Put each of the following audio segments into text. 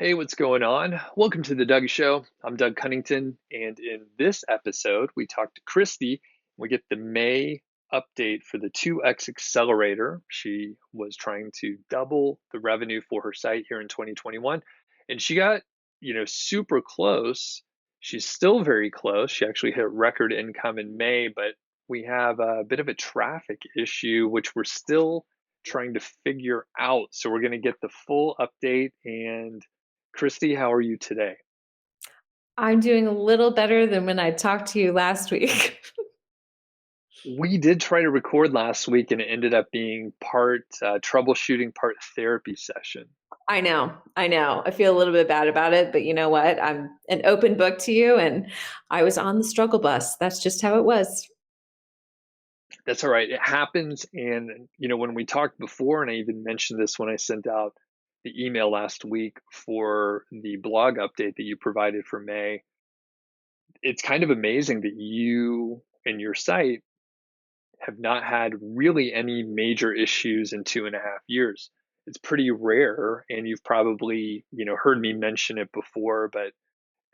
Hey, what's going on? Welcome to the Doug Show. I'm Doug Cunnington, and in this episode, we talk to Christy. We get the May update for the 2X Accelerator. She was trying to double the revenue for her site here in 2021, and she got, super close. She's still very close. She actually hit record income in May, but we have a bit of a traffic issue, which we're still trying to figure out. So we're going to get the full update. And Christy, how are you today? I'm doing a little better than when I talked to you last week. We did try to record last week and it ended up being part troubleshooting, part therapy session. I know, I know. I feel a little bit bad about it, but you know what? I'm an open book to you, and I was on the struggle bus. That's just how it was. That's all right. It happens. And, when we talked before, and I even mentioned this when I sent out the email last week for the blog update that you provided for May, it's kind of amazing that you and your site have not had really any major issues in 2.5 years. It's pretty rare, and you've probably, heard me mention it before, but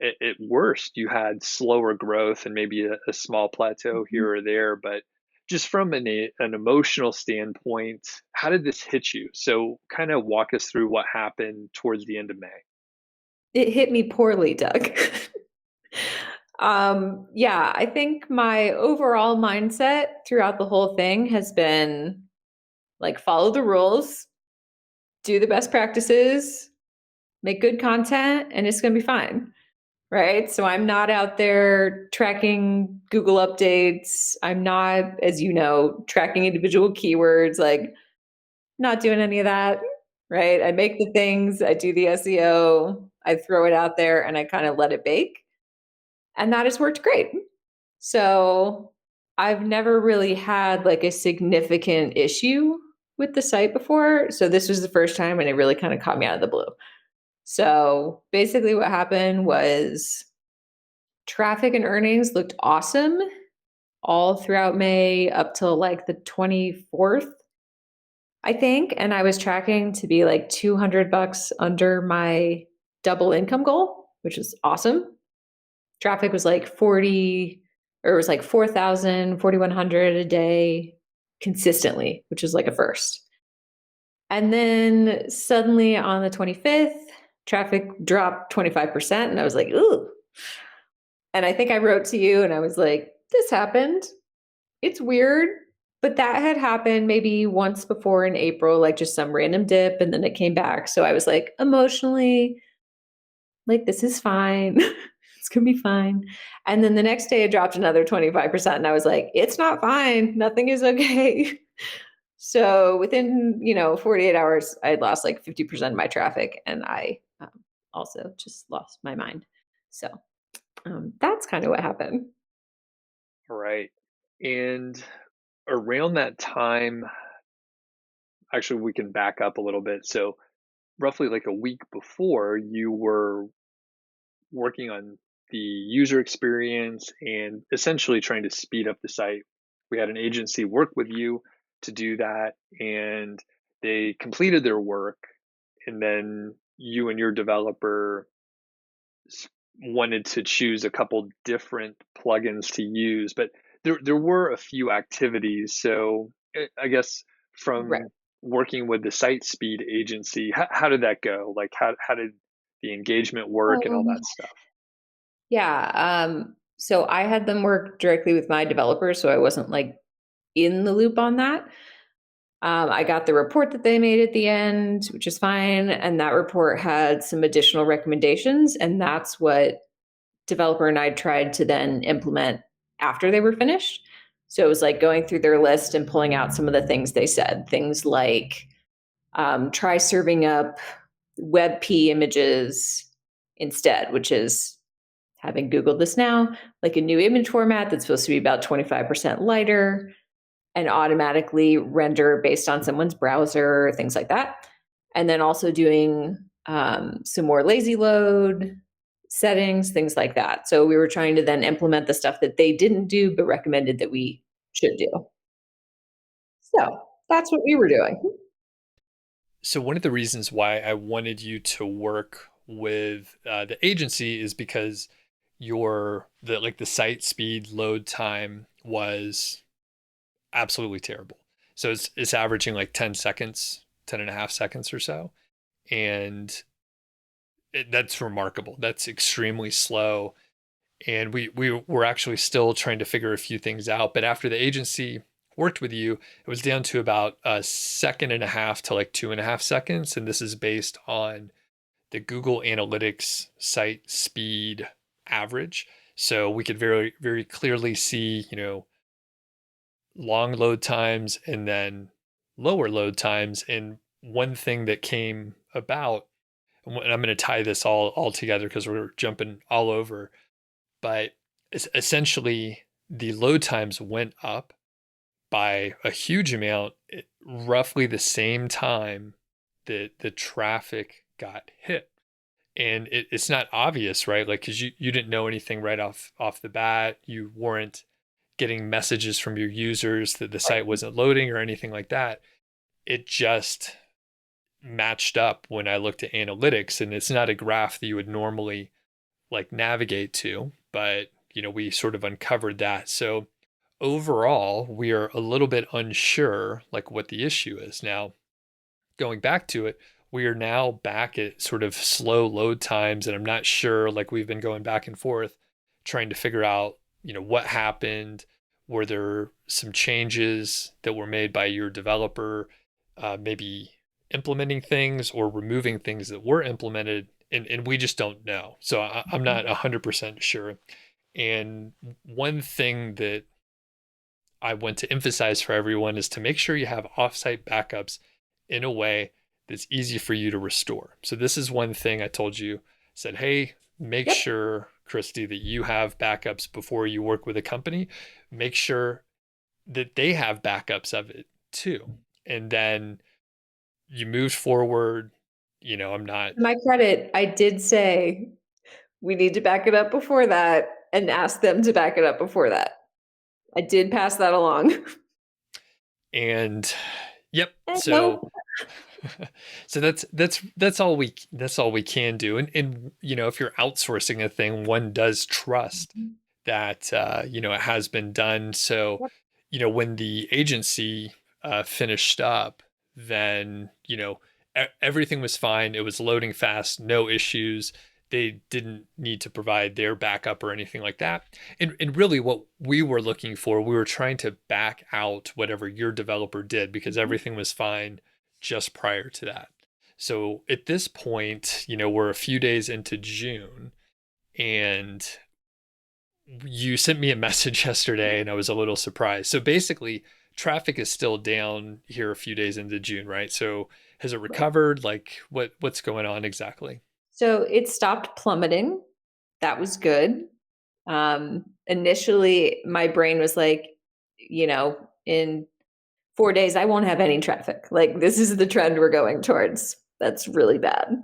at worst, you had slower growth and maybe a small plateau Mhm. here or there. But just from an emotional standpoint, how did this hit you? So kind of walk us through what happened towards the end of May. It hit me poorly, Doug. Yeah, I think my overall mindset throughout the whole thing has been like follow the rules, do the best practices, make good content, and it's going to be fine. Right? So I'm not out there tracking Google updates. I'm not, as you know, tracking individual keywords, like not doing any of that. Right? I make the things, I do the SEO, I throw it out there and I kind of let it bake. And that has worked great. So I've never really had like a significant issue with the site before. So this was the first time and it really kind of caught me out of the blue. So basically, what happened was traffic and earnings looked awesome all throughout May up till like the 24th, I think. And I was tracking to be like $200 under my double income goal, which is awesome. Traffic was like 40, or it was like 4,000, 4,100 a day consistently, which is like a first. And then suddenly on the 25th, traffic dropped 25%. And I was like, ooh. And I think I wrote to you and I was like, this happened. It's weird, but that had happened maybe once before in April, like just some random dip, and then it came back. So I was like, emotionally, like, this is fine. It's gonna be fine. And then the next day it dropped another 25%. And I was like, it's not fine. Nothing is okay. So within, 48 hours, I had lost like 50% of my traffic. And I also just lost my mind. So that's kind of what happened. All right. And around that time, actually, we can back up a little bit. So roughly like a week before, you were working on the user experience and essentially trying to speed up the site. We had an agency work with you to do that, and they completed their work. And then you and your developer wanted to choose a couple different plugins to use, but there were a few activities. So I guess Right. from working with the site speed agency, how did that go? Like how did the engagement work and all Um, that stuff? yeah. So I had them work directly with my developer, so I wasn't like in the loop on that. I got the report that they made at the end, which is fine. And that report had some additional recommendations. And that's what developer and I tried to then implement after they were finished. So it was like going through their list and pulling out some of the things they said, things like try serving up WebP images instead, which is having Googled this now, like a new image format that's supposed to be about 25% lighter and automatically render based on someone's browser, things like that. And then also doing some more lazy load settings, things like that. So we were trying to then implement the stuff that they didn't do, but recommended that we should do. So that's what we were doing. So one of the reasons why I wanted you to work with the agency is because the site speed load time was absolutely terrible. So it's averaging like 10 seconds, 10 and a half seconds or so. And that's remarkable. That's extremely slow. And we were actually still trying to figure a few things out. But after the agency worked with you, it was down to about a second and a half to like 2.5 seconds. And this is based on the Google Analytics site speed average. So we could very, very clearly see, long load times and then lower load times. And one thing that came about, and I'm going to tie this all together because we're jumping all over, but essentially the load times went up by a huge amount at roughly the same time that the traffic got hit. And it's not obvious, right? Like, because you didn't know anything right off the bat. You weren't getting messages from your users that the site wasn't loading or anything like that. It just matched up when I looked at analytics, and it's not a graph that you would normally like navigate to, but we sort of uncovered that. So overall, we are a little bit unsure like what the issue is. Now, going back to it, we are now back at sort of slow load times, and I'm not sure, like we've been going back and forth trying to figure out, what happened. Were there some changes that were made by your developer, maybe implementing things or removing things that were implemented? And we just don't know. So I'm not 100% sure. And one thing that I want to emphasize for everyone is to make sure you have offsite backups in a way that's easy for you to restore. So this is one thing I told you, said, hey, make Yep. sure, Christy, that you have backups before you work with a company. Make sure that they have backups of it too. And then you moved forward. I'm not. To my credit, I did say we need to back it up before that and ask them to back it up before that. I did pass that along. And yep. No. So so that's all we can do. And if you're outsourcing a thing, one does trust that it has been done. So Yep. when the agency finished up, then everything was fine. It was loading fast, no issues. They didn't need to provide their backup or anything like that. And really, what we were looking for, we were trying to back out whatever your developer did because everything was fine just prior to that. So at this point, we're a few days into June, and you sent me a message yesterday, and I was a little surprised. So basically, traffic is still down here a few days into June, right? So has it Right. recovered? Like what's going on exactly? So it stopped plummeting. That was good. Initially, my brain was like, in 4 days, I won't have any traffic. Like, this is the trend we're going towards. That's really bad.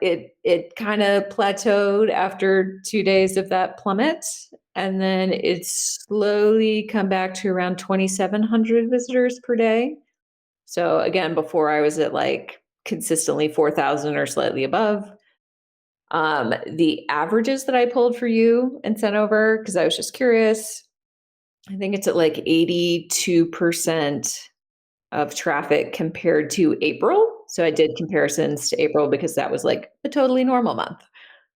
It kind of plateaued after 2 days of that plummet, and then it's slowly come back to around 2,700 visitors per day. So again, before I was at like consistently 4,000 or slightly above. The averages that I pulled for you and sent over, because I was just curious, I think it's at like 82% of traffic compared to April. So I did comparisons to April because that was like a totally normal month,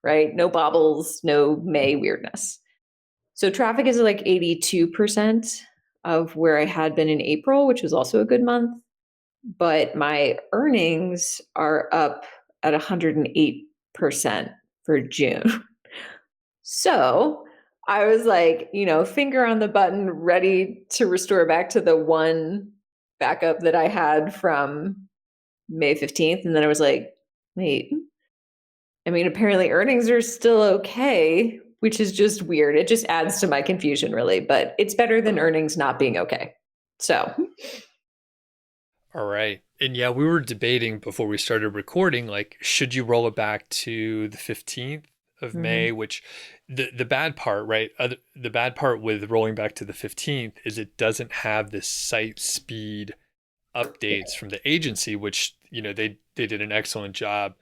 right? No bobbles, no May weirdness. So traffic is like 82% of where I had been in April, which was also a good month. But my earnings are up at 108% for June. So I was like, finger on the button, ready to restore back to the one backup that I had from May 15th. And then I was like, wait, apparently earnings are still okay, which is just weird. It just adds to my confusion, really, but it's better than earnings not being okay. So, All right. And yeah, we were debating before we started recording, like, should you roll it back to the 15th of mhm. May, which the bad part, right? The bad part with rolling back to the 15th is it doesn't have this site speed updates from the agency, which, they did an excellent job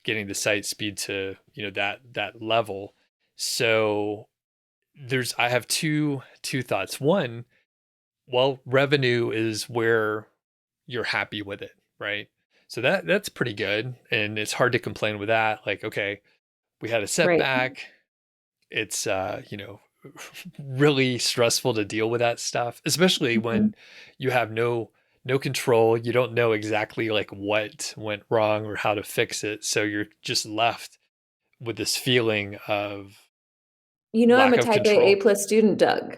getting the site speed to, that level. So I have two thoughts. One, well, revenue is where you're happy with it, right? So that's pretty good, and it's hard to complain with that. Like, okay, we had a Right. setback. It's really stressful to deal with that stuff, especially Mhm. when you have no control. You don't know exactly like what went wrong or how to fix it. So you're just left with this feeling of I'm lack a of type A control. plus student, Doug.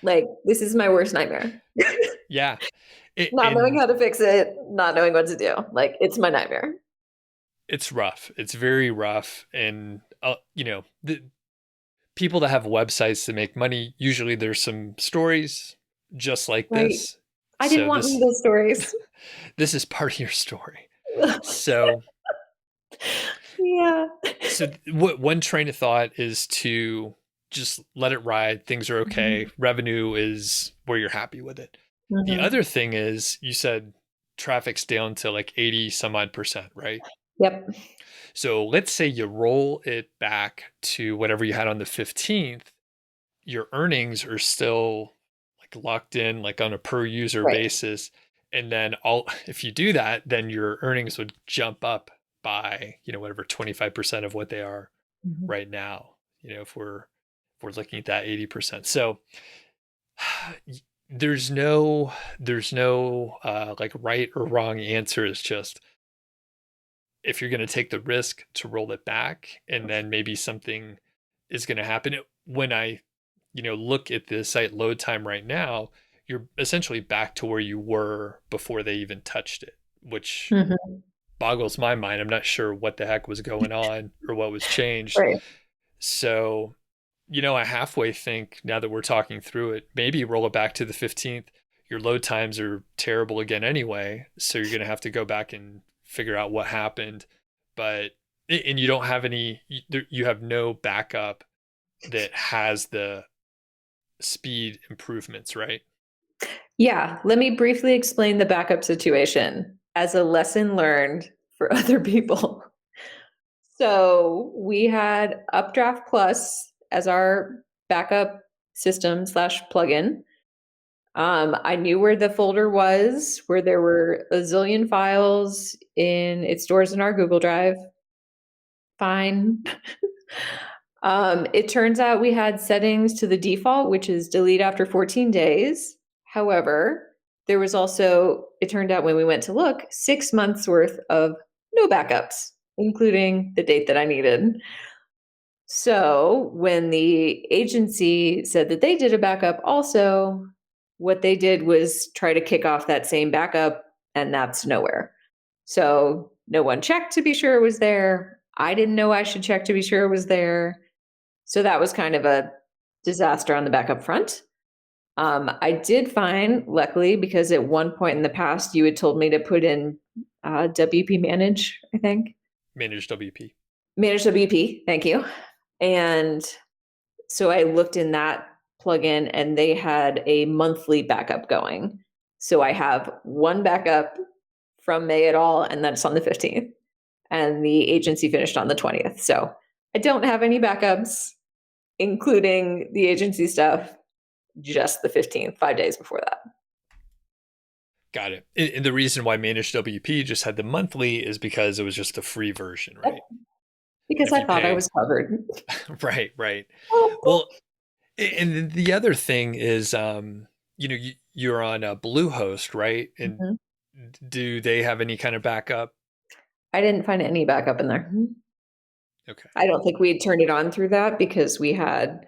Like, this is my worst nightmare. Yeah. Not knowing And how to fix it, not knowing what to do. Like, it's my nightmare. it's rough. It's very rough. And, the people that have websites that make money, usually there's some stories just like Right. this. I didn't So want one of those stories. this is part of your story. So, Yeah. what one train of thought is to just let it ride. Things are okay. Mhm. Revenue is where you're happy with it. The Mhm. other thing is you said traffic's down to like 80 some odd percent, right? Yep. So let's say you roll it back to whatever you had on the 15th, your earnings are still like locked in, like on a per user Right. basis. And then if you do that, then your earnings would jump up by, whatever 25% of what they are Mhm. right now. If we're looking at that 80%. So there's no like right or wrong answer. It's just if you're going to take the risk to roll it back and then maybe something is going to happen. When I look at the site load time right now, you're essentially back to where you were before they even touched it, which Mhm. boggles my mind. I'm not sure what the heck was going on or what was changed. Right. So, I halfway think now that we're talking through it, maybe roll it back to the 15th. Your load times are terrible again anyway. So you're going to have to go back and figure out what happened. But, and you don't have you have no backup that has the speed improvements, right? Yeah. Let me briefly explain the backup situation as a lesson learned for other people. So we had Updraft Plus as our backup system slash plugin. I knew where the folder was, where there were a zillion files in it stores in our Google Drive. Fine. It turns out we had settings to the default, which is delete after 14 days. However, there was also, it turned out when we went to look, 6 months worth of no backups, including the date that I needed. So when the agency said that they did a backup also, what they did was try to kick off that same backup, and that's nowhere. So no one checked to be sure it was there. I didn't know I should check to be sure it was there. So that was kind of a disaster on the backup front. I did find, luckily, because at one point in the past you had told me to put in WP Manage, I think. Manage WP. Manage WP, thank you. And so I looked in that plugin and they had a monthly backup going. So I have one backup from May at all, and that's on the 15th. And the agency finished on the 20th. So I don't have any backups, including the agency stuff, just the 15th, 5 days before that. Got it. And the reason why Manage WP just had the monthly is because it was just the free version, Yep. right? And Because if I you thought I pay, was covered. right, right. Well, and the other thing is, you're on a Bluehost, right? And Mhm. do they have any kind of backup? I didn't find any backup in there. Okay. I don't think we had turned it on through that because we had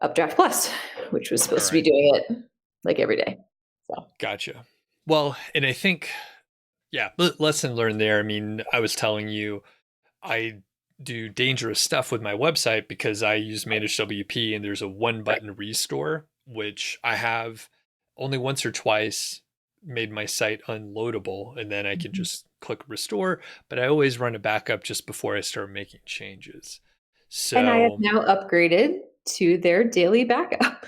Updraft Plus, which was All supposed to be right. doing it like every day. So Gotcha. Well, and I think, yeah, lesson learned there. I mean, I was telling you, I do dangerous stuff with my website because I use Manage WP and there's a one right. button restore, which I have only once or twice made my site unloadable. And then I can Mhm. just click restore, but I always run a backup just before I start making changes. And I have So, now upgraded to their daily backup.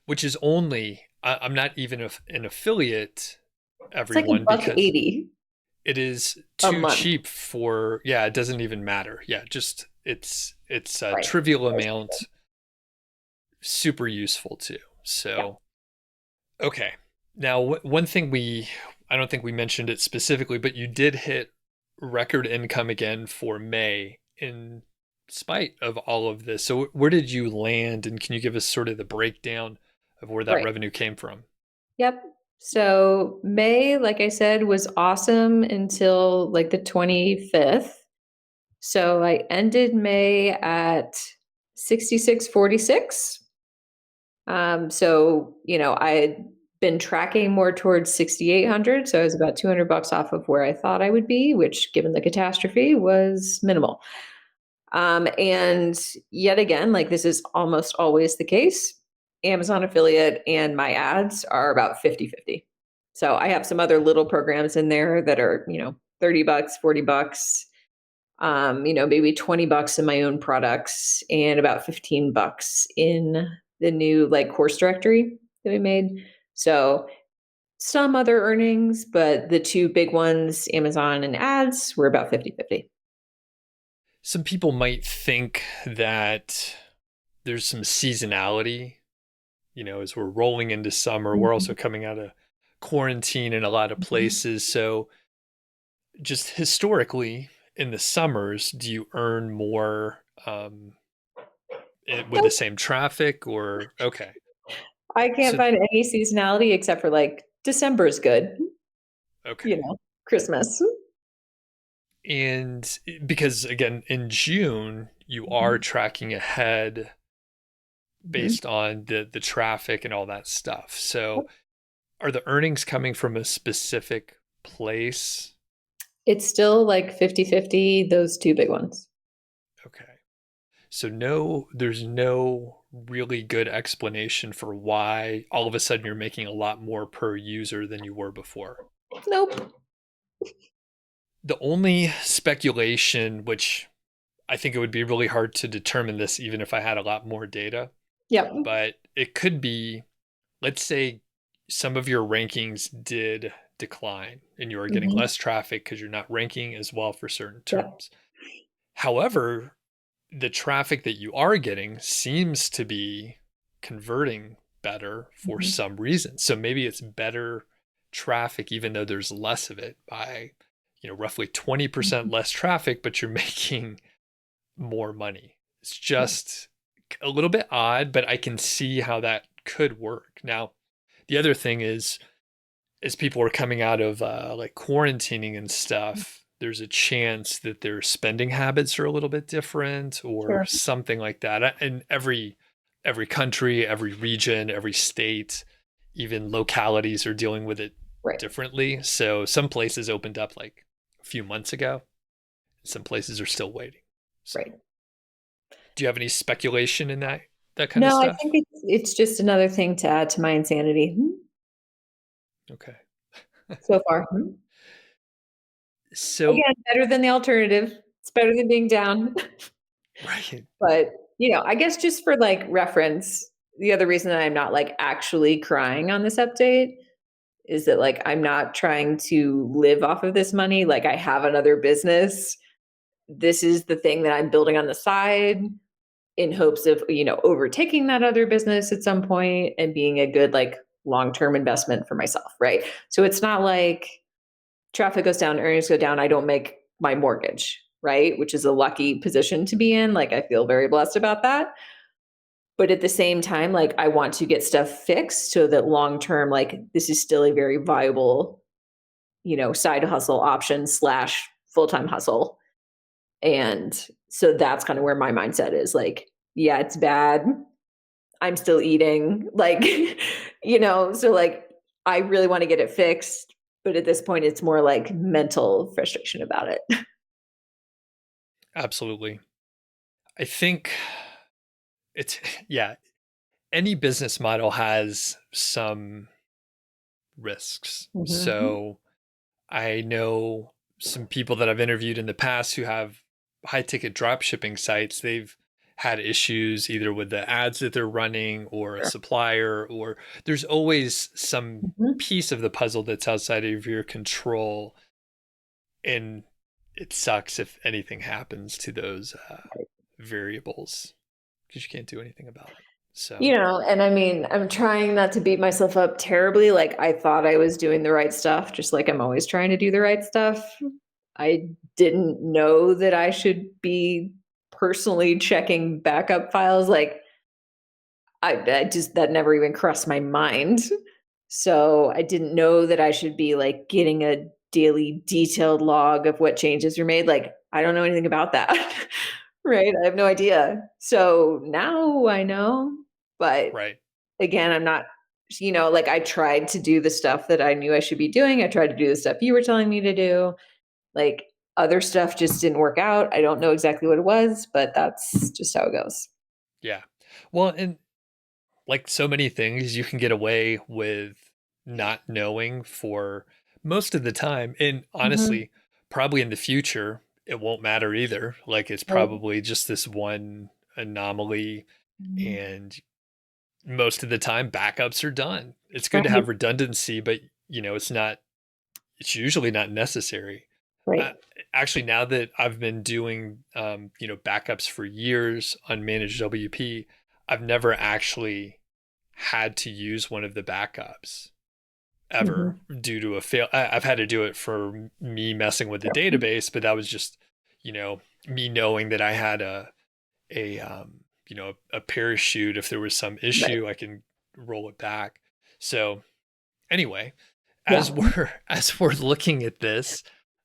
which is only, I'm not even an affiliate, It's like a everyone, buck because 80. It is a too month. cheap for, yeah, it doesn't even matter. Yeah, just it's a Right. trivial amount, super useful too. Yeah. So, okay. Now, one thing I don't think we mentioned it specifically, but you did hit record income again for May in spite of all of this. So, where did you land, and can you give us sort of the breakdown of where that Right. revenue came from? Yep. So May, like I said, was awesome until like the 25th. So I ended May at 66.46. So, I had been tracking more towards 6,800. So I was about 200 bucks off of where I thought I would be, which given the catastrophe was minimal. And yet again, like this is almost always the case. Amazon affiliate and my ads are about 50-50. So I have some other little programs in there that are, 30 bucks, 40 bucks, maybe 20 bucks in my own products and about 15 bucks in the new like course directory that we made. So some other earnings, but the two big ones, Amazon and ads, were about 50-50. Some people might think that there's some seasonality, as we're rolling into summer. We're also Mhm. coming out of quarantine in a lot of places. So, just historically, in the summers, do you earn more with the Nope. same traffic or okay? I can't So, find any seasonality except for like December is good, okay. Christmas. And because again, in June, you are Mhm. tracking ahead Mhm. based on the traffic and all that stuff. So, are the earnings coming from a specific place? It's still like 50-50, those two big ones. Okay. So there's no really good explanation for why all of a sudden you're making a lot more per user than you were before. Nope. The only speculation, which I think it would be really hard to determine this even if I had a lot more data, Yep. but it could be, let's say some of your rankings did decline and you are getting Mhm. less traffic because you're not ranking as well for certain Yep. terms. However, the traffic that you are getting seems to be converting better for Mhm. some reason. So maybe it's better traffic, even though there's less of it by, roughly 20% Mhm. less traffic, but you're making more money. It's just a little bit odd, but I can see how that could work. Now, the other thing is, as people are coming out of like quarantining and stuff, there's a chance that their spending habits are a little bit different or Sure. something like that. And every country, every region, every state, even localities are dealing with it Right. differently. So some places opened up like a few months ago. Some places are still waiting. So, Right. do you have any speculation in that kind of No, I stuff? think it's just another thing to add to my insanity. Okay. So far. So, Again, better than the alternative. It's better than being down. right. But, I guess just for like reference, the other reason that I'm not like actually crying on this update is that like I'm not trying to live off of this money. Like I have another business. This is the thing that I'm building on the side in hopes of, overtaking that other business at some point and being a good like long-term investment for myself, right? So it's not like traffic goes down, earnings go down, I don't make my mortgage, right? Which is a lucky position to be in. Like I feel very blessed about that. But at the same time, like I want to get stuff fixed so that long term, like this is still a very viable, side hustle option slash full-time hustle. And so that's kind of where my mindset is like, yeah, it's bad. I'm still eating. Like, so like I really want to get it fixed. But at this point, it's more like mental frustration about it. Absolutely. I think it's, yeah, any business model has some risks. Mhm. So I know some people that I've interviewed in the past who have high ticket drop shipping sites. They've had issues either with the ads that they're running or a Sure. supplier, or there's always some Mhm. piece of the puzzle that's outside of your control. And it sucks if anything happens to those variables because you can't do anything about it. So, And I mean, I'm trying not to beat myself up terribly. Like, I thought I was doing the right stuff, just like I'm always trying to do the right stuff. I didn't know that I should be personally checking backup files. Like, I just, that never even crossed my mind. So I didn't know that I should be like getting a daily detailed log of what changes were made. Like, I don't know anything about that. Right? I have no idea. So now I know, but right. again, I'm not, like I tried to do the stuff that I knew I should be doing. I tried to do the stuff you were telling me to do. Like other stuff just didn't work out. I don't know exactly what it was, but that's just how it goes. Yeah. Well, and like so many things, you can get away with not knowing for most of the time. And Mhm. honestly, probably in the future, it won't matter either. Like it's Right. probably just this one anomaly. Mhm. And most of the time, backups are done. It's good to Right. have redundancy, but it's usually not necessary. Uh, Right. Actually, now that I've been doing, backups for years on managed WP, I've never actually had to use one of the backups ever Mhm. due to a fail. I've had to do it for me messing with the database, but that was just, me knowing that I had a parachute. If there was some Right. issue, I can roll it back. So anyway, as Yeah. we're looking at this,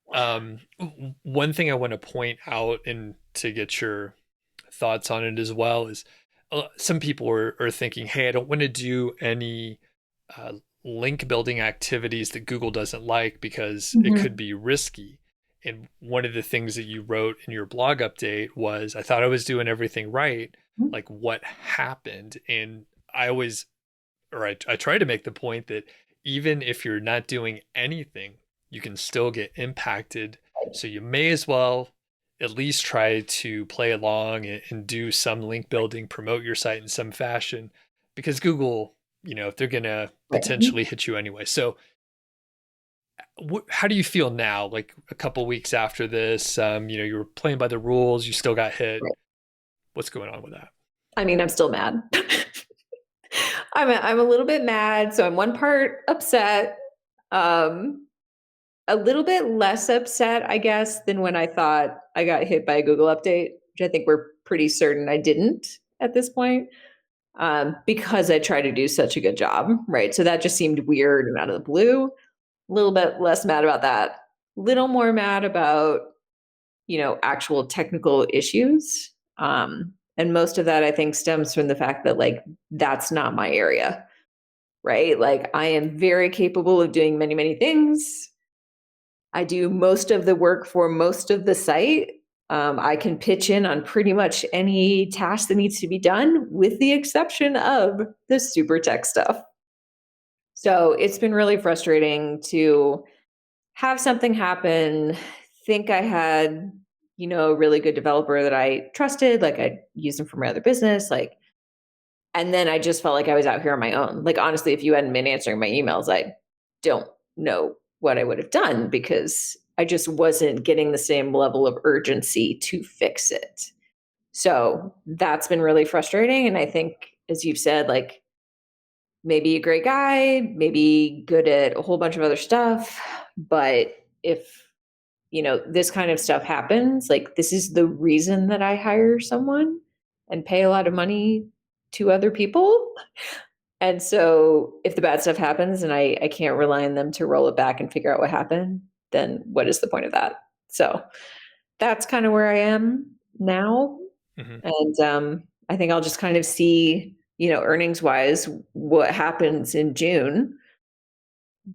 one thing I want to point out and to get your thoughts on it as well is some people are thinking, hey, I don't want to do any uh, link building activities that Google doesn't like because it could Mhm. be risky. And one of the things that you wrote in your blog update was, I thought I was doing everything right. Like, what happened? And I always, I try to make the point that even if you're not doing anything, you can still get impacted. So you may as well at least try to play along and do some link building, promote your site in some fashion, because Google, if they're going to Right. potentially hit you anyway. So how do you feel now? Like a couple weeks after this, you were playing by the rules, you still got hit. Right. What's going on with that? I mean, I'm still mad. I'm a little bit mad, so I'm one part upset. Um, a little bit less upset, I guess, than when I thought I got hit by a Google update, which I think we're pretty certain I didn't at this point, because I tried to do such a good job, right? So that just seemed weird and out of the blue. A little bit less mad about that. Little more mad about, actual technical issues. And most of that I think stems from the fact that like that's not my area, right? Like I am very capable of doing many, many things. I do most of the work for most of the site. I can pitch in on pretty much any task that needs to be done, with the exception of the super tech stuff. So it's been really frustrating to have something happen, think I had, a really good developer that I trusted, like I'd use them for my other business, like, and then I just felt like I was out here on my own. Like, honestly, if you hadn't been answering my emails, I don't know what I would have done because I just wasn't getting the same level of urgency to fix it. So that's been really frustrating. And I think, as you've said, like maybe a great guy, maybe good at a whole bunch of other stuff. But if, this kind of stuff happens, like this is the reason that I hire someone and pay a lot of money to other people. And so if the bad stuff happens and I can't rely on them to roll it back and figure out what happened, then what is the point of that? So that's kind of where I am now. Hmm. And I think I'll just kind of see, earnings wise, what happens in June.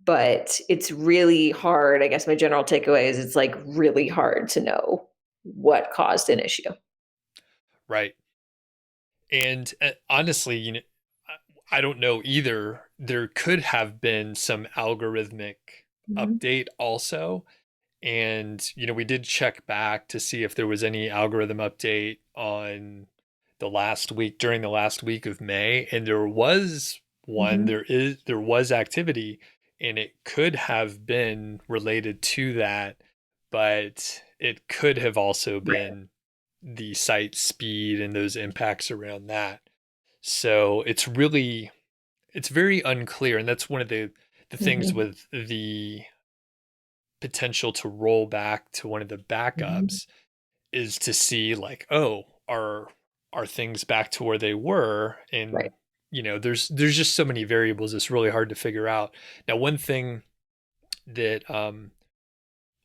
But it's really hard. I guess my general takeaway is it's like really hard to know what caused an issue. Right. And honestly, I don't know either. There could have been some algorithmic Mhm. update also. And, we did check back to see if there was any algorithm update on during the last week of May. And there was one, Mhm. there was activity, and it could have been related to that. but it could have also Right. been the site speed and those impacts around that. So it's very unclear, and that's one of the things Hmm. with the potential to roll back to one of the Hmm. backups is to see like, oh, are things back to where they were? Right. And there's just so many variables. It's really hard to figure out. Now, one thing that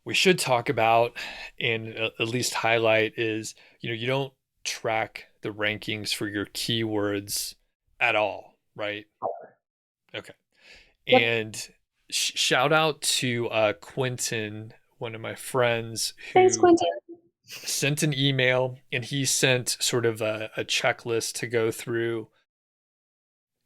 we should talk about and at least highlight is, you don't track the rankings for your keywords at all, right? Okay. Yep. And shout out to Quentin, one of my friends, Thanks, who Quentin. sent an email, and he sent sort of a checklist to go through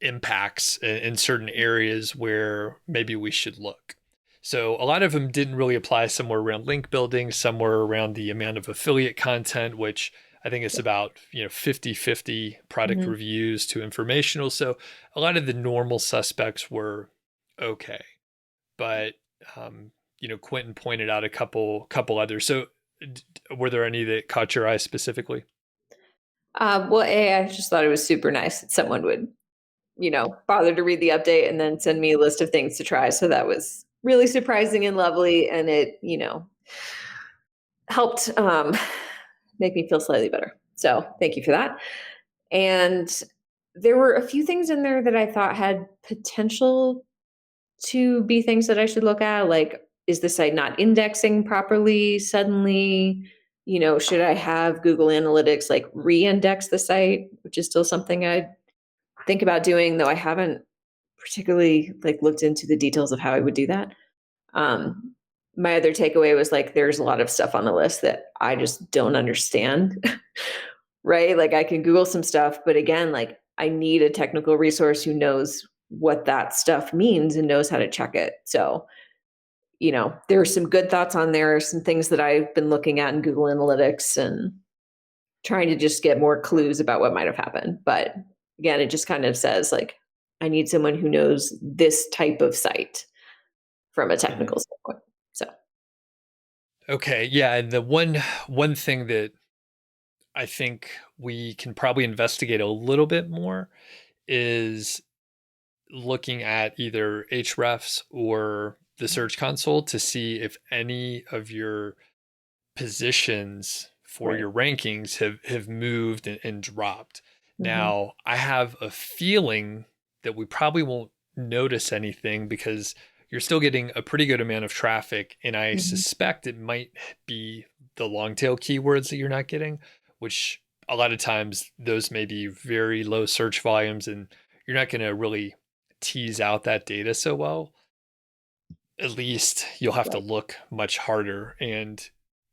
impacts in certain areas where maybe we should look. So a lot of them didn't really apply, somewhere around link building, somewhere around the amount of affiliate content, which I think it's about 50-50 product Hmm. reviews to informational. So a lot of the normal suspects were okay. But Quentin pointed out a couple others. So were there any that caught your eye specifically? Well, I just thought it was super nice that someone would, bother to read the update and then send me a list of things to try. So that was really surprising and lovely. And it, helped make me feel slightly better. So thank you for that. And there were a few things in there that I thought had potential to be things that I should look at. Like, is the site not indexing properly suddenly? Should I have Google Analytics like re-index the site, which is still something I think about doing, though I haven't particularly like looked into the details of how I would do that. Um, my other takeaway was like there's a lot of stuff on the list that I just don't understand. Right? Like I can Google some stuff, but again, like I need a technical resource who knows what that stuff means and knows how to check it. So, there are some good thoughts on there, some things that I've been looking at in Google Analytics and trying to just get more clues about what might have happened. But again, it just kind of says like, I need someone who knows this type of site from a Mhm. technical standpoint. So, Okay, yeah, and the one thing that I think we can probably investigate a little bit more is looking at either Hrefs or the Search Console to see if any of your positions for right. your rankings have moved and dropped. Hmm. Now, I have a feeling that we probably won't notice anything because you're still getting a pretty good amount of traffic, and I Hmm. suspect it might be the long tail keywords that you're not getting, which a lot of times those may be very low search volumes, and you're not going to really tease out that data so well. At least you'll have to Right. look much harder. And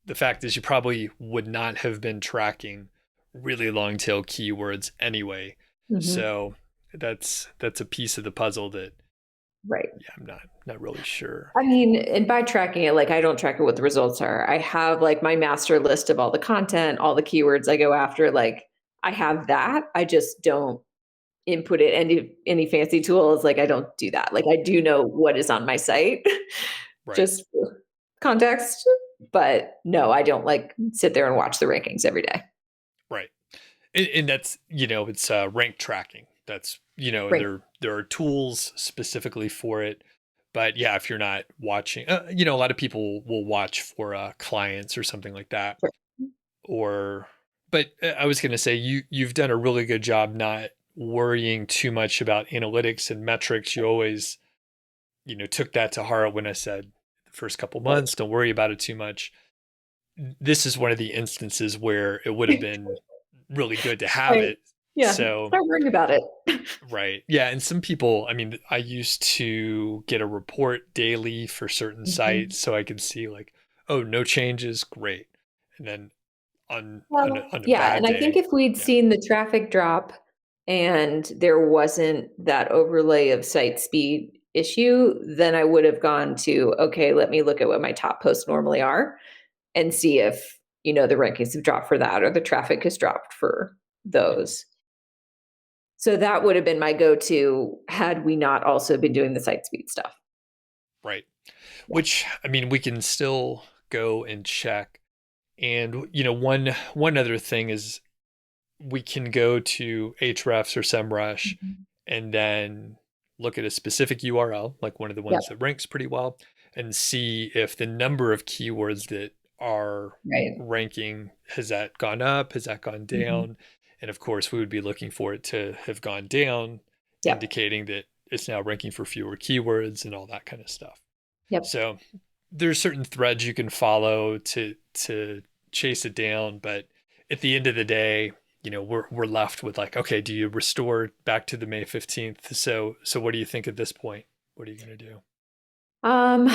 the fact is, you probably would not have been tracking really long tail keywords anyway. Hmm. So that's a piece of the puzzle that, Right. yeah, I'm not really sure. I mean, and by tracking it, like I don't track it what the results are. I have like my master list of all the content, all the keywords I go after. Like I have that. I just don't input it any fancy tools. Like I don't do that. Like I do know what is on my site, Right, just for context. But no, I don't like sit there and watch the rankings every day. right. And that's, it's rank tracking. That's, and Right. there are tools specifically for it. But yeah, if you're not watching, a lot of people will watch for clients or something like that. Sure. Or but I was going to say you've done a really good job not worrying too much about analytics and metrics. You always, took that to heart when I said the first couple Right. months, don't worry about it too much. This is one of the instances where it would have been really good to have Right. it. Yeah. So, Start worrying about it. right. Yeah, and some people, I mean, I used to get a report daily for certain Mhm. sites so I could see like, oh, no changes, great. And then Well, on a yeah, bad and I think day, if we'd yeah. seen the traffic drop and there wasn't that overlay of site speed issue, then I would have gone to, okay, let me look at what my top posts normally are and see if, the rankings have dropped for that or the traffic has dropped for Mhm. those. So that would have been my go-to had we not also been doing the site speed stuff. Right. Yeah. Which, I mean, we can still go and check. And one other thing is we can go to Ahrefs or SEMrush Mhm. and then look at a specific URL, like one of the Yep. ones that ranks pretty well, and see if the number of keywords that are Right. ranking, has that gone up, has that gone Mhm. down? And of course, we would be looking for it to have gone down, Yep. indicating that it's now ranking for fewer keywords and all that kind of stuff. Yep. So there's certain threads you can follow to chase it down, but at the end of the day, we're left with like, okay, do you restore back to the May 15th? So what do you think at this point? What are you going to do? Um,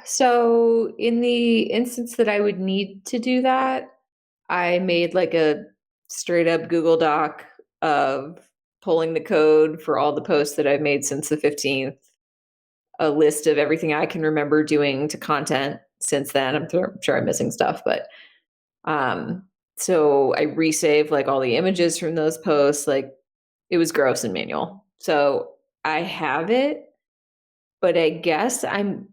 so in the instance that I would need to do that, I made like a straight up Google Doc of pulling the code for all the posts that I've made since the 15th, a list of everything I can remember doing to content since then. Sure I'm missing stuff, but um, so I resaved like all the images from those posts. Like it was gross and manual. So I have it, but I guess I'm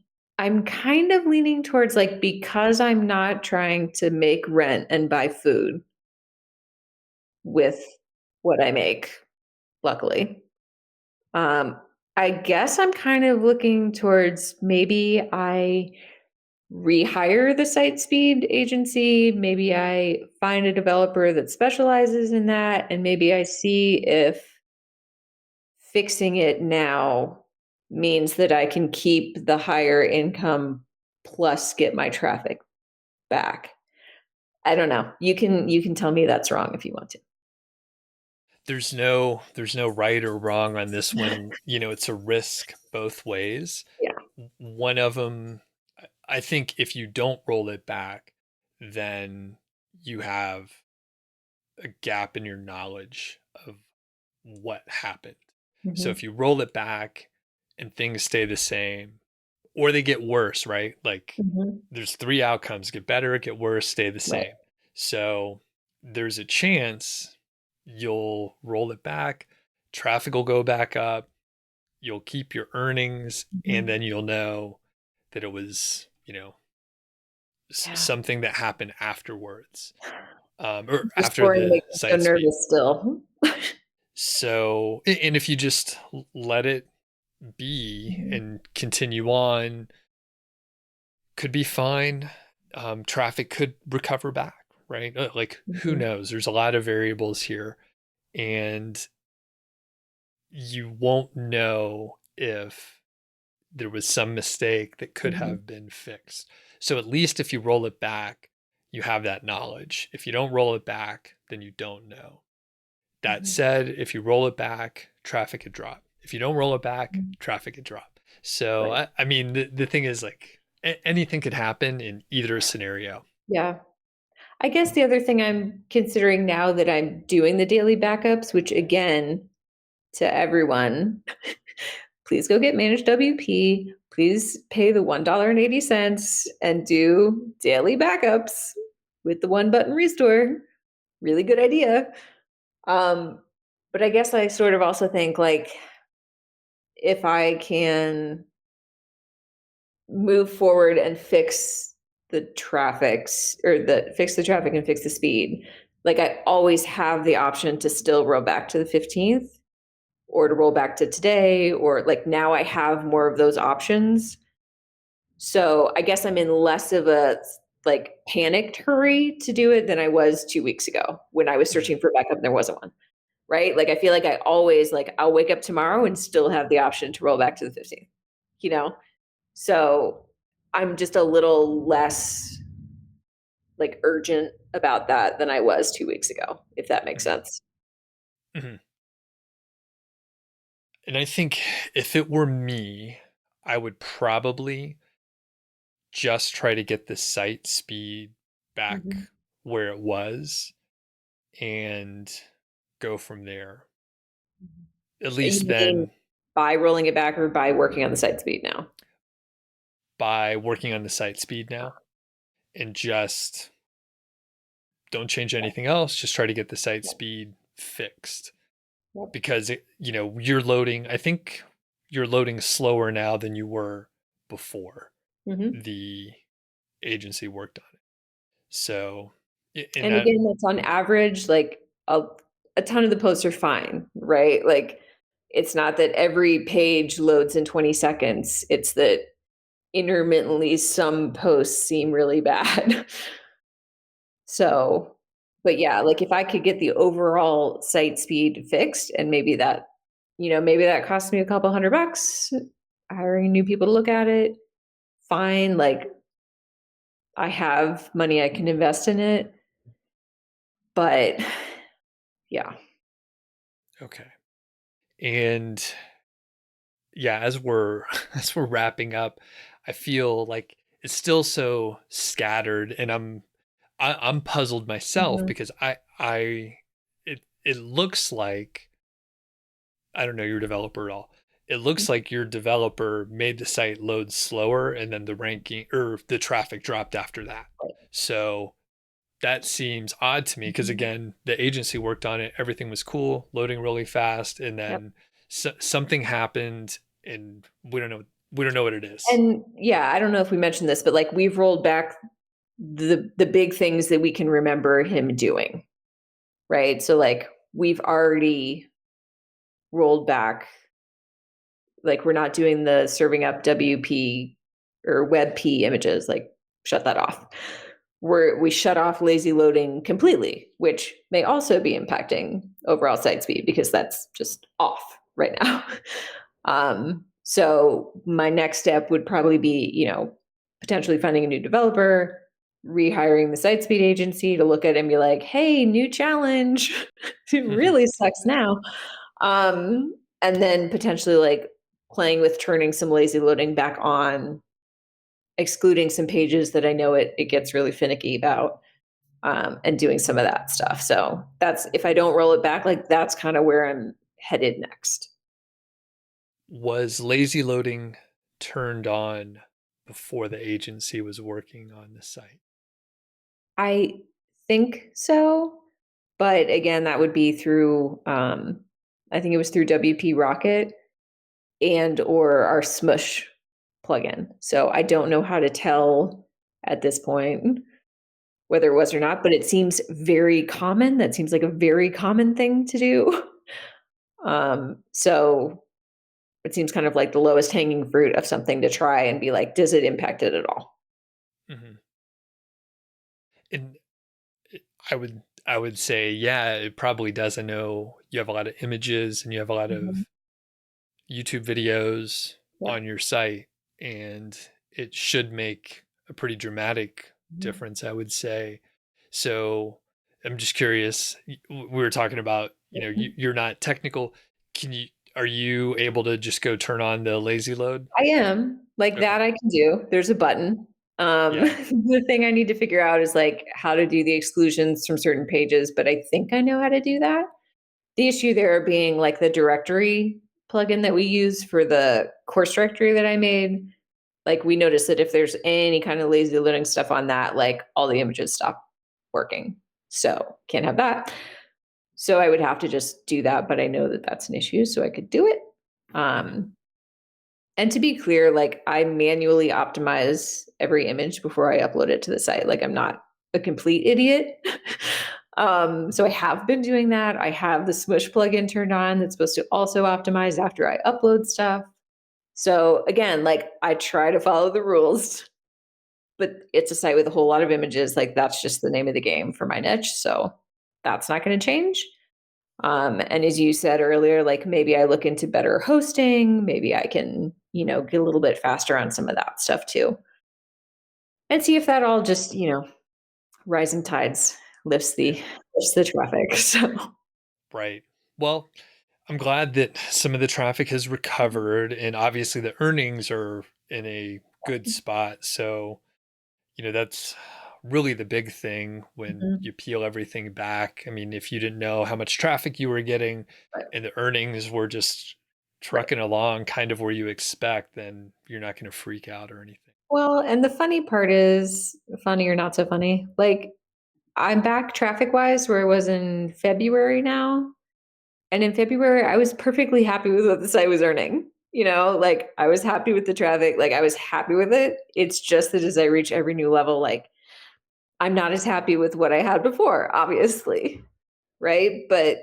kind of leaning towards like because I'm not trying to make rent and buy food with what I make, luckily. Um, I guess I'm kind of looking towards maybe I rehire the site speed agency. Maybe I find a developer that specializes in that, and maybe I see if fixing it now means that I can keep the higher income plus get my traffic back. I don't know. You can tell me that's wrong if you want to. There's no right or wrong on this one. It's a risk both ways. Yeah. One of them, I think if you don't roll it back, then you have a gap in your knowledge of what happened. So Hmm. if you roll it back and things stay the same, or they get worse, right? Like Hmm. there's three outcomes: get better, get worse, stay the Right. same. So there's a chance you'll roll it back, traffic will go back up, you'll keep your earnings, and Hmm. then you'll know that it was, Yeah. something that happened afterwards, or Your after story the makes me so site speed. nervous still. So, and if you just let it be Mhm. and continue on, could be fine. Traffic could recover back, right? Like, who Mhm. knows? There's a lot of variables here, and you won't know if there was some mistake that could Mhm. have been fixed. So, at least if you roll it back, you have that knowledge. If you don't roll it back, then you don't know. That Mhm. said, if you roll it back, traffic could drop. If you don't roll it back, Mhm. traffic could drop. So, Right. I mean, the thing is like anything could happen in either scenario. Yeah. I guess the other thing I'm considering now that I'm doing the daily backups, which again, to everyone, please go get managed WP. Please pay the $1.80 and do daily backups with the one button restore. Really good idea. Um, but I guess I sort of also think like if I can move forward and fix the traffics or the fix the traffic and fix the speed, like I always have the option to still roll back to the 15th or to roll back to today, or like now I have more of those options. So I guess I'm in less of a like panicked hurry to do it than I was 2 weeks ago when I was Mhm. searching for backup and there wasn't one. Right? Like I feel like I always like I'll wake up tomorrow and still have the option to roll back to the 15th, you know? So I'm just a little less like urgent about that than I was 2 weeks ago, if that makes Mhm. sense. Mhm. And I think if it were me, I would probably just try to get the site speed back Mhm. where it was and go from there. At You least mean then by rolling it back or by working on the site speed now? by working on the site speed now and just don't change anything else. Just try to get the site Yep. speed fixed Yep. because you're loading. I think you're loading slower now than you were before Mhm. the agency worked on it. So, and And that, again, that's on average, like a ton of the posts are fine, right? Like it's not that every page loads in 20 seconds. It's that intermittently some posts seem really bad. So, but yeah, like if I could get the overall site speed fixed and maybe that, maybe that costs me a couple $100, hiring new people to look at it, fine. Like I have money I can invest in it. But yeah. okay. And yeah, as we're as we're wrapping up, I feel like it's still so scattered, and I'm puzzled myself Mhm. because it looks like, I don't know your developer at all. It looks like your developer made the site load slower, and then the ranking or the traffic dropped after that. So that seems odd to me because, Mhm. again, the agency worked on it, everything was cool, loading really fast, and Yep. then something happened, and we don't know what it is. And yeah, I don't know if we mentioned this, but like we've rolled back the big things that we can remember him doing, right? So like we've already rolled back, like we're not doing the serving up WP or WebP images, like shut that off. We shut off lazy loading completely, which may also be impacting overall site speed because that's just off right now. So my next step would probably be, potentially finding a new developer, rehiring the site speed agency to look at it and be like, hey, new challenge. It really sucks now. And then potentially like playing with turning some lazy loading back on, excluding some pages that I know it gets really finicky about, and doing some of that stuff. So that's, if I don't roll it back, like that's kind of where I'm headed next. Was lazy loading turned on before the agency was working on the site? I think so, but again, that would be through, I think it was through WP Rocket and or our Smush plugin. So I don't know how to tell at this point whether it was or not, but it seems very common. That seems like a very common thing to do. So it seems kind of like the lowest hanging fruit of something to try and be like, does it impact it at all? Hmm. And I would say, yeah, it probably does. I know you have a lot of images and you have a lot Mhm. of YouTube videos Yeah. on your site, and it should make a pretty dramatic Mhm. difference, I would say. So I'm just curious. We were talking about, Mhm. you're not technical. Are you able to just go turn on the lazy load? I am. Like Okay. that I can do. There's a button. Yeah. The thing I need to figure out is like how to do the exclusions from certain pages, but I think I know how to do that. The issue there being like the directory plugin that we use for the course directory that I made. Like we notice that if there's any kind of lazy loading stuff on that, like all the images stop working. So can't have that. So I would have to just do that, but I know that that's an issue, so I could do it. Hmm. Um, and to be clear, like I manually optimize every image before I upload it to the site. Like I'm not a complete idiot. So I have been doing that. I have the Smush plugin turned on that's supposed to also optimize after I upload stuff. So again, like I try to follow the rules, but it's a site with a whole lot of images. Like that's just the name of the game for my niche. So that's not going to change. And as you said earlier, like maybe I look into better hosting, maybe I can, get a little bit faster on some of that stuff too. And see if that all just, rising tides lifts the Yeah. lifts the traffic. So Right. Well, I'm glad that some of the traffic has recovered, and obviously the earnings are in a good spot. So, that's really the big thing when mhm, you peel everything back. I mean, if you didn't know how much traffic you were getting right, and the earnings were just right. trucking along kind of where you expect, then you're not going to freak out or anything. Well, and the funny part is funny or not so funny. Like I'm back traffic wise where I was in February now. And in February, I was perfectly happy with what the site was earning. Like I was happy with the traffic, like I was happy with it. It's just that as I reach every new level, like I'm not as happy with what I had before, obviously, right? But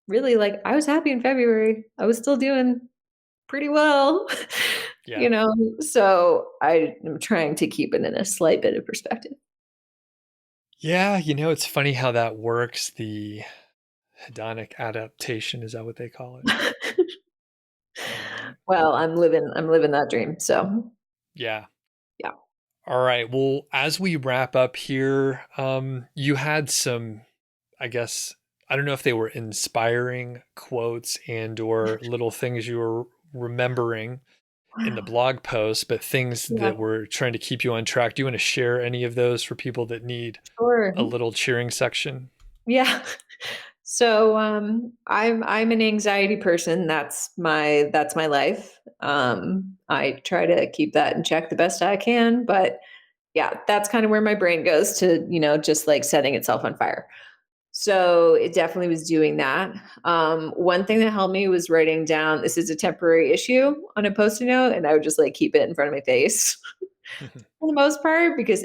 really, like I was happy in February. I was still doing pretty well, Yeah. you know? So I am trying to keep it in a slight bit of perspective. Yeah, it's funny how that works. The hedonic adaptation, is that what they call it? Um, Well, I'm living that dream. So yeah. yeah. All right. Well, as we wrap up here, you had some, I guess, I don't know if they were inspiring quotes and or little things you were remembering in the blog post, but things Yeah, that were trying to keep you on track. Do you want to share any of those for people that need sure. a little cheering section? Yeah. So I'm an anxiety person. That's my life. I try to keep that in check the best I can, but yeah, that's kind of where my brain goes to, just like setting itself on fire. So it definitely was doing that. One thing that helped me was writing down this is a temporary issue on a post-it note, and I would just like keep it in front of my face for the most part because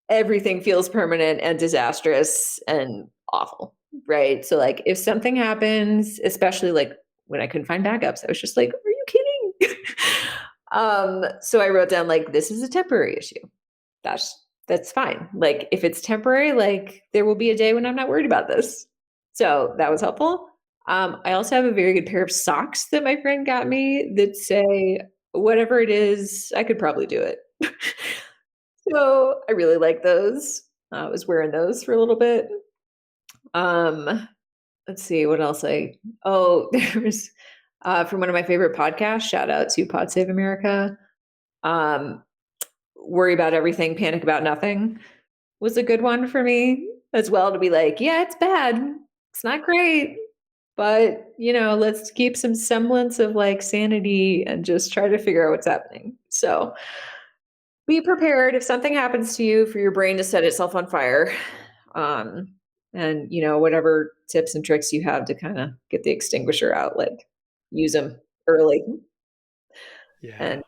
everything feels permanent and disastrous and awful, right? So like if something happens, especially like when I couldn't find backups, I was just like, are you kidding? So I wrote down like this is a temporary issue. That's fine. Like if it's temporary, like there will be a day when I'm not worried about this. So that was helpful. I also have a very good pair of socks that my friend got me that say whatever it is, I could probably do it. So I really like those. I was wearing those for a little bit. Um, let's see what else there was from one of my favorite podcasts. Shout out to Pod Save America. Um, Worry about everything, panic about nothing was a good one for me as well to be like, yeah, it's bad. It's not great. But, let's keep some semblance of like sanity and just try to figure out what's happening. So be prepared if something happens to you for your brain to set itself on fire. Um, and whatever tips and tricks you have to kind of get the extinguisher out, like use them early. Yeah. And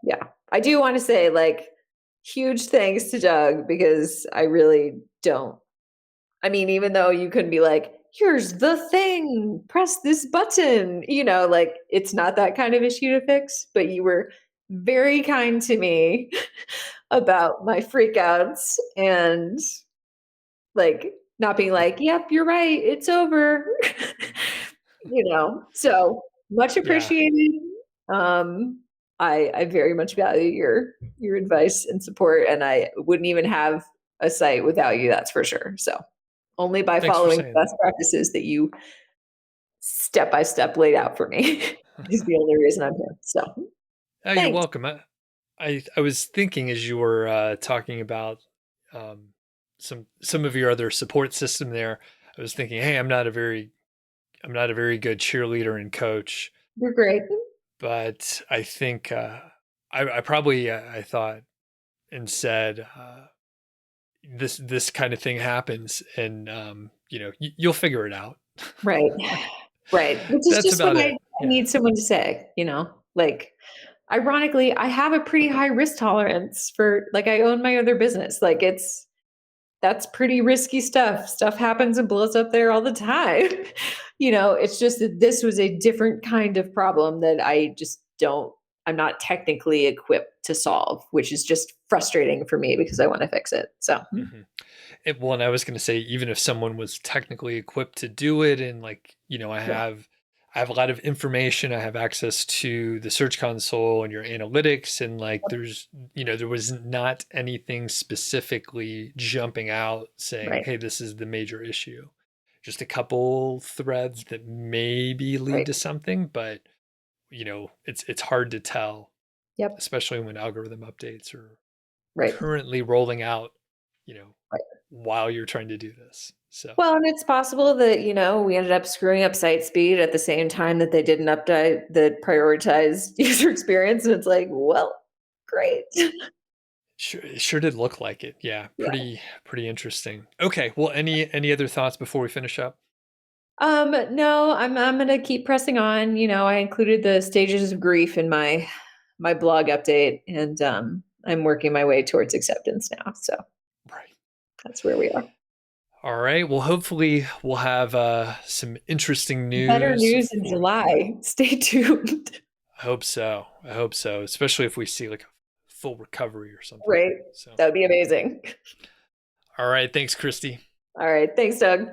yeah, I do want to say like huge thanks to Doug because I really don't. I mean, even though you can be like, here's the thing, press this button, like it's not that kind of issue to fix, but you were very kind to me about my freakouts and like not being like, yep, you're right, it's over. So much Yeah. appreciated. Um, I very much value your advice and support, and I wouldn't even have a site without you, that's for sure. So only by Thanks for following saying the best practices that you step by step laid out for me is that. the only reason I'm here. So Oh, you're thanks. welcome. I was thinking as you were talking about um, some of your other support system there. I was thinking, hey, I'm not a very good cheerleader and coach, You're great. but I think I probably I thought and said this kind of thing happens, and you'll figure it out. Right. Right. Which is That's just what about I, it. I Yeah. need someone to say, like ironically, I have a pretty high risk tolerance for like I own my other business. Like that's pretty risky stuff. Stuff happens and blows up there all the time. It's just that this was a different kind of problem that I'm not technically equipped to solve, which is just frustrating for me because I want to fix it. So, hmm Well, and I was going to say, even if someone was technically equipped to do it, and like, yeah, I have a lot of information. I have access to the Search Console and your analytics, and like, there was not anything specifically jumping out saying, right, "Hey, this is the major issue." Just a couple threads that maybe lead right, to something, but it's hard to tell, yep, especially when algorithm updates are right, currently rolling out, you know, right. while you're trying to do this. So, Well, and it's possible that, we ended up screwing up site speed at the same time that they did an update that prioritized user experience. And it's like, well, great. it sure did look like it. Yeah, Yeah. pretty interesting. Okay, well, any other thoughts before we finish up? No, I'm gonna keep pressing on. You know, I included the stages of grief in my blog update, and I'm working my way towards acceptance now. So Right. that's where we are. All right. Well, hopefully we'll have some interesting Better news news in for. July. Stay tuned. I hope so. I hope so, especially if we see like a full recovery or something. Right. So, That would be amazing. all right. Thanks, Christy. All right. Thanks, Doug.